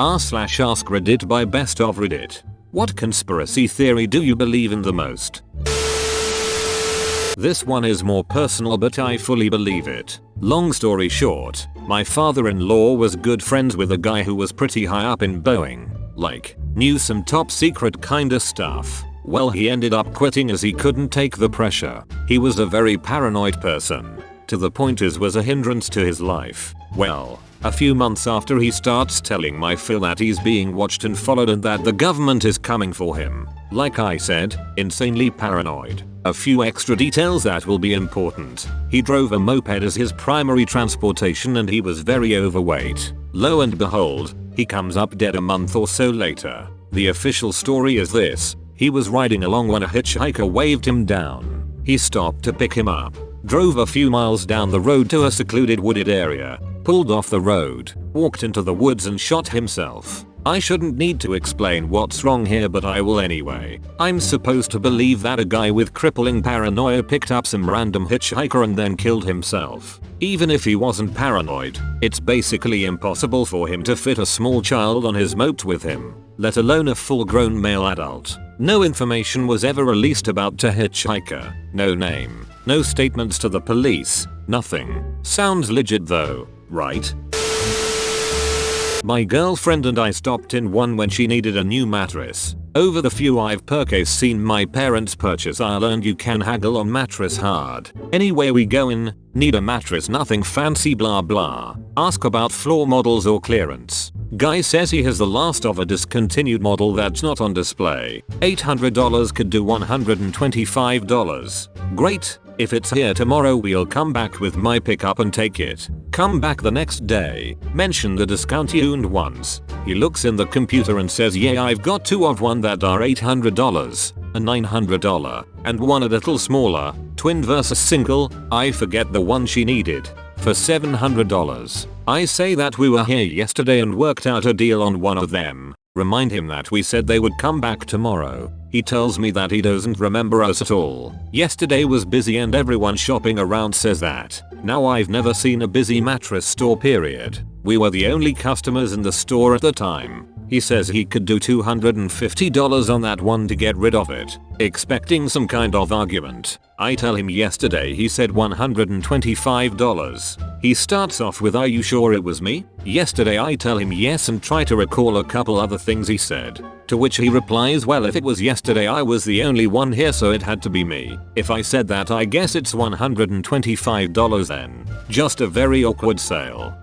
r/AskReddit by Best of Reddit. What conspiracy theory do you believe in the most? This one is more personal, but I fully believe it. Long story short, my father-in-law was good friends with a guy who was pretty high up in Boeing. Like, knew some top secret kinda stuff. Well, he ended up quitting as he couldn't take the pressure. He was a very paranoid person. To the point it was a hindrance to his life. Well, a few months after, he starts telling my Phil that he's being watched and followed and that the government is coming for him. Like I said, insanely paranoid. A few extra details that will be important. He drove a moped as his primary transportation and he was very overweight. Lo and behold, he comes up dead a month or so later. The official story is this: he was riding along when a hitchhiker waved him down. He stopped to pick him up, drove a few miles down the road to a secluded wooded area, pulled off the road, walked into the woods and shot himself. I shouldn't need to explain what's wrong here, but I will anyway. I'm supposed to believe that a guy with crippling paranoia picked up some random hitchhiker and then killed himself. Even if he wasn't paranoid, it's basically impossible for him to fit a small child on his moped with him, let alone a full-grown male adult. No information was ever released about the hitchhiker. No name. No statements to the police. Nothing. Sounds legit though, right? My girlfriend and I stopped in one when she needed a new mattress. Over the few I've seen my parents purchase, I learned you can haggle on mattress hard. Anyway, we go in, need a mattress, nothing fancy, blah blah. Ask about floor models or clearance. Guy says he has the last of a discontinued model that's not on display. $800 could do $125. Great. If it's here tomorrow, we'll come back with my pickup and take it. Come back the next day. Mention the discount you owned once. He looks in the computer and says, yeah, I've got two of one that are $800, a $900, and one a little smaller, twin versus single, I forget the one she needed, for $700. I say that we were here yesterday and worked out a deal on one of them. Remind him that we said they would come back tomorrow. He tells me that he doesn't remember us at all. Yesterday was busy and everyone shopping around says that. Now I've never seen a busy mattress store, period. We were the only customers in the store at the time. He says he could do $250 on that one to get rid of it, expecting some kind of argument. I tell him yesterday he said $125. He starts off with, are you sure it was me? Yesterday I tell him yes and try to recall a couple other things he said. To which he replies, well, if it was yesterday I was the only one here, so it had to be me. If I said that, I guess it's $125 then. Just a very awkward sale.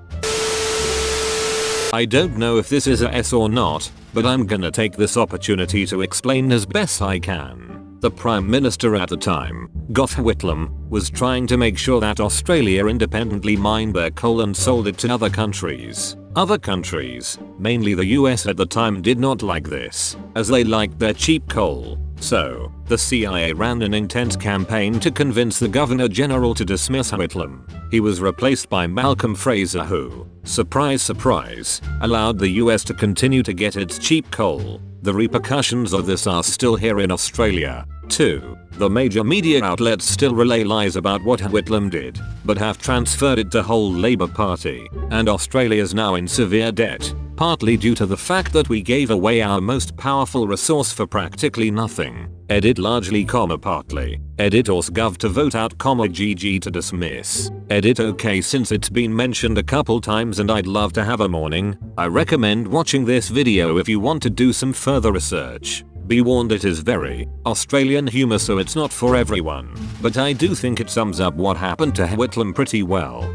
I don't know if this is a S or not, but I'm gonna take this opportunity to explain as best I can. The Prime Minister at the time, Gough Whitlam, was trying to make sure that Australia independently mined their coal and sold it to other countries. Other countries, mainly the US at the time, did not like this, as they liked their cheap coal. So, the CIA ran an intense campaign to convince the Governor General to dismiss Whitlam. He was replaced by Malcolm Fraser, who, surprise surprise, allowed the US to continue to get its cheap coal. The repercussions of this are still here in Australia, too. The major media outlets still relay lies about what Whitlam did, but have transferred it to whole Labour Party, and Australia's now in severe debt, partly due to the fact that we gave away our most powerful resource for practically nothing. Edit largely, partly. Edit gov to vote out, GG to dismiss. Edit okay, since it's been mentioned a couple times and I'd love to have a morning, I recommend watching this video if you want to do some further research. Be warned, it is very Australian humor, so it's not for everyone, but I do think it sums up what happened to Whitlam pretty well.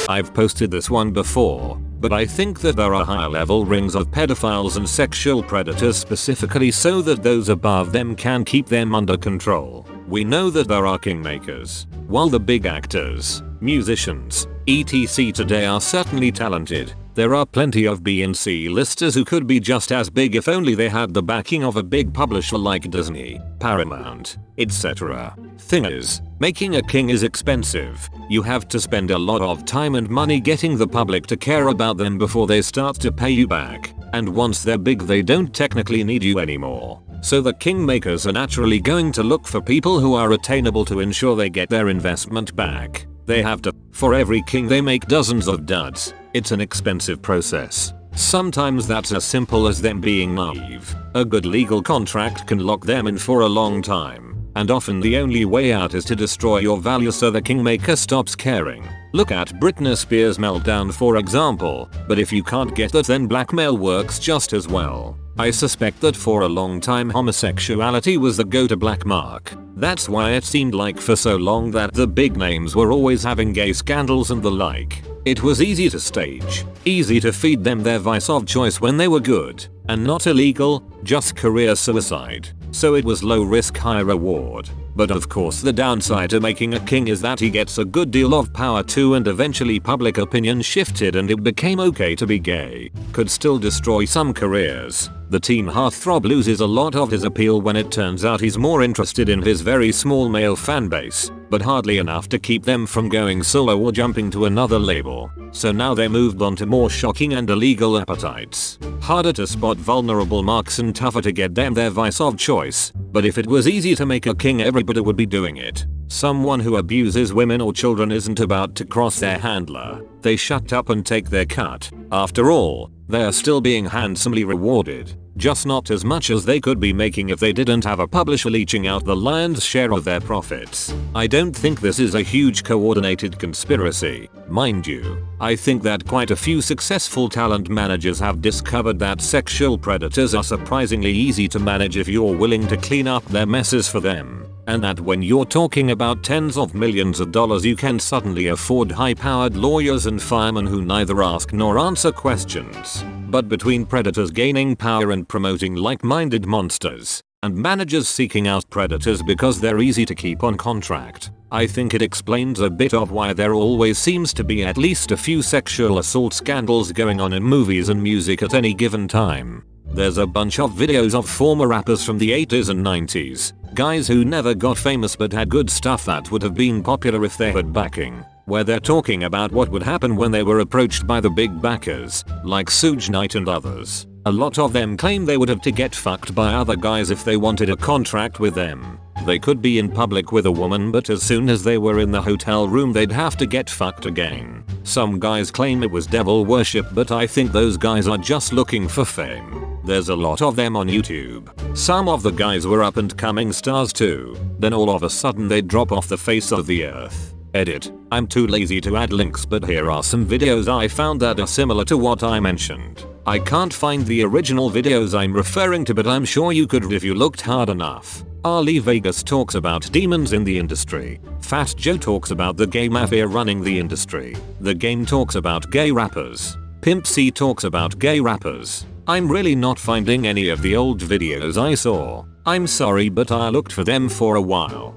I've posted this one before, but I think that there are higher level rings of pedophiles and sexual predators specifically so that those above them can keep them under control. We know that there are kingmakers. While the big actors, musicians, etc. today are certainly talented, there are plenty of B and C listers who could be just as big if only they had the backing of a big publisher like Disney, Paramount, etc. Thing is, making a king is expensive. You have to spend a lot of time and money getting the public to care about them before they start to pay you back. And once they're big, they don't technically need you anymore. So the kingmakers are naturally going to look for people who are attainable to ensure they get their investment back. They have to. For every king they make dozens of duds. It's an expensive process. Sometimes that's as simple as them being naive. A good legal contract can lock them in for a long time. And often the only way out is to destroy your value so the kingmaker stops caring. Look at Britney Spears' meltdown for example, but if you can't get that, then blackmail works just as well. I suspect that for a long time homosexuality was the go-to black mark. That's why it seemed like for so long that the big names were always having gay scandals and the like. It was easy to stage, easy to feed them their vice of choice when they were good, and not illegal, just career suicide. So it was low risk high reward. But of course the downside to making a king is that he gets a good deal of power too, and eventually public opinion shifted and it became okay to be gay. Could still destroy some careers. The teen heartthrob loses a lot of his appeal when it turns out he's more interested in his very small male fanbase, but hardly enough to keep them from going solo or jumping to another label. So now they moved on to more shocking and illegal appetites. Harder to spot vulnerable marks and tougher to get them their vice of choice. But if it was easy to make a king, everybody would be doing it. Someone who abuses women or children isn't about to cross their handler. They shut up and take their cut. After all, they are still being handsomely rewarded. Just not as much as they could be making if they didn't have a publisher leeching out the lion's share of their profits. I don't think this is a huge coordinated conspiracy. Mind you, I think that quite a few successful talent managers have discovered that sexual predators are surprisingly easy to manage if you're willing to clean up their messes for them. And that when you're talking about tens of millions of dollars, you can suddenly afford high-powered lawyers and firemen who neither ask nor answer questions. But between predators gaining power and promoting like-minded monsters, and managers seeking out predators because they're easy to keep on contract, I think it explains a bit of why there always seems to be at least a few sexual assault scandals going on in movies and music at any given time. There's a bunch of videos of former rappers from the 80s and 90s, guys who never got famous but had good stuff that would have been popular if they had backing, where they're talking about what would happen when they were approached by the big backers, like Suge Knight and others. A lot of them claim they would have to get fucked by other guys if they wanted a contract with them. They could be in public with a woman, but as soon as they were in the hotel room they'd have to get fucked again. Some guys claim it was devil worship, but I think those guys are just looking for fame. There's a lot of them on YouTube. Some of the guys were up and coming stars too. Then all of a sudden they drop off the face of the earth. Edit. I'm too lazy to add links, but here are some videos I found that are similar to what I mentioned. I can't find the original videos I'm referring to, but I'm sure you could if you looked hard enough. Ali Vegas talks about demons in the industry. Fat Joe talks about the gay mafia running the industry. The Game talks about gay rappers. Pimp C talks about gay rappers. I'm really not finding any of the old videos I saw. I'm sorry, but I looked for them for a while.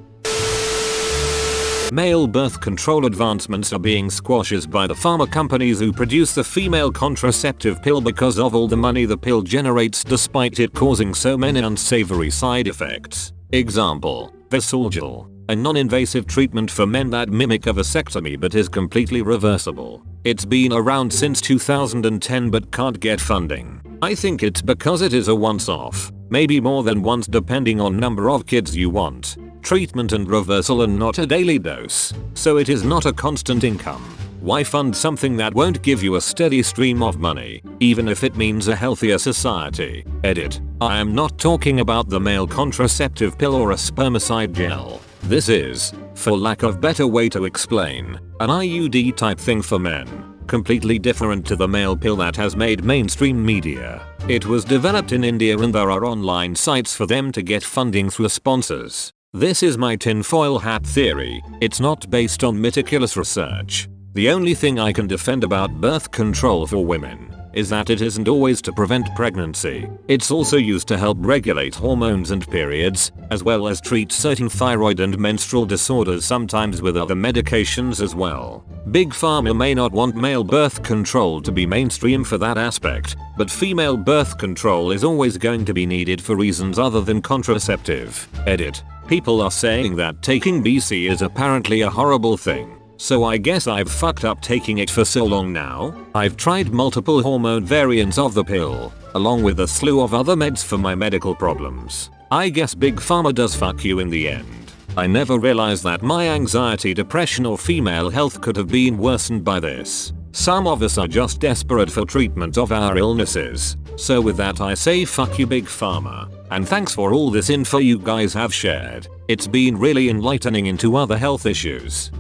Male birth control advancements are being squashed by the pharma companies who produce the female contraceptive pill because of all the money the pill generates, despite it causing so many unsavory side effects. Example: Vasourgel, a non-invasive treatment for men that mimic a vasectomy but is completely reversible. It's been around since 2010 but can't get funding. I think it's because it is a once-off, maybe more than once depending on number of kids you want, treatment and reversal, and not a daily dose. So it is not a constant income. Why fund something that won't give you a steady stream of money, even if it means a healthier society? Edit. I am not talking about the male contraceptive pill or a spermicide gel. This is, for lack of better way to explain, an IUD type thing for men. Completely different to the male pill that has made mainstream media. It was developed in India and there are online sites for them to get funding through sponsors. This is my tinfoil hat theory. It's not based on meticulous research. The only thing I can defend about birth control for women is that it isn't always to prevent pregnancy. It's also used to help regulate hormones and periods, as well as treat certain thyroid and menstrual disorders, sometimes with other medications as well. Big Pharma may not want male birth control to be mainstream for that aspect, but female birth control is always going to be needed for reasons other than contraceptive. Edit. People are saying that taking BC is apparently a horrible thing. So I guess I've fucked up taking it for so long now. I've tried multiple hormone variants of the pill, along with a slew of other meds for my medical problems. I guess Big Pharma does fuck you in the end. I never realized that my anxiety, depression or female health could have been worsened by this. Some of us are just desperate for treatment of our illnesses. So with that I say fuck you Big Pharma. And thanks for all this info you guys have shared. It's been really enlightening into other health issues.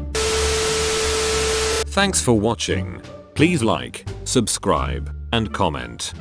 Thanks for watching. Please like, subscribe, and comment.